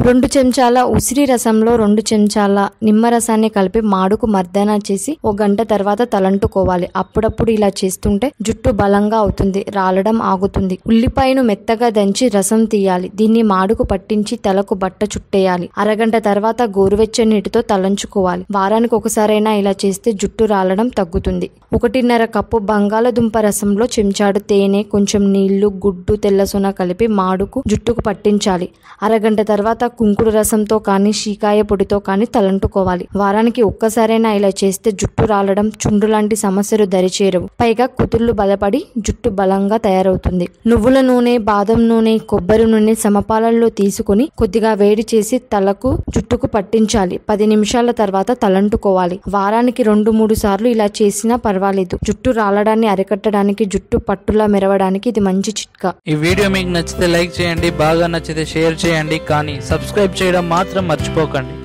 2 చెంచాల ఉసిరి రసంలో 2 చెంచాల నిమ్మరసాన్ని కలిపి మాడుకు మర్దన చేసి 1 గంట తర్వాత తలంటుకోవాలి. అప్పుడప్పుడు ఇలా చేస్తుంటే జుట్టు బలంగా అవుతుంది, రాలడం ఆగుతుంది. ఉల్లిపాయను మెత్తగా దంచి రసం తీయాలి. దీన్ని మాడుకు పట్టించి తలకు బట్ట చుట్టేయాలి. అరగంట తర్వాత గోరువెచ్చని నీటితో తలంచుకోవాలి. వారానికి ఒకసారైనా ఇలా చేస్తే జుట్టు రాలడం తగ్గుతుంది. 1.5 కప్పు బంగాళదుంప రసంలో చెంచాడు తేనె, కొంచెం నీళ్లు, గుడ్డు, తెల్లసొన కలిపి మాడుకు జుట్టుకు పట్టించాలి. అరగంట తర్వాత కుంకుడు రసంతో కానీ షీకాయ పొడితో కానీ తలంటుకోవాలి. వారానికి ఒక్కసారైనా ఇలా చేస్తే జుట్టు రాలడం, చుండ్రు లాంటి సమస్యలు దరిచేరవు. పైగా కుదుళ్లు బలపడి జుట్టు బలంగా తయారవుతుంది. నువ్వుల నూనె, బాదం నూనె, కొబ్బరి నూనె సమపాలల్లో తీసుకుని కొద్దిగా వేడి చేసి తలకు జుట్టుకు పట్టించాలి. 10 నిమిషాల తర్వాత తలంటుకోవాలి. వారానికి 2-3 సార్లు ఇలా చేసినా పర్వాలేదు. జుట్టు రాలడాన్ని అరికట్టడానికి, జుట్టు పట్టులా మెరవడానికి ఇది మంచి చిట్కా. ఈ వీడియో మీకు నచ్చితే లైక్ చేయండి, బాగా నచ్చితే షేర్ చేయండి, కానీ సబ్స్క్రైబ్ చేయడం మాత్రం మర్చిపోకండి.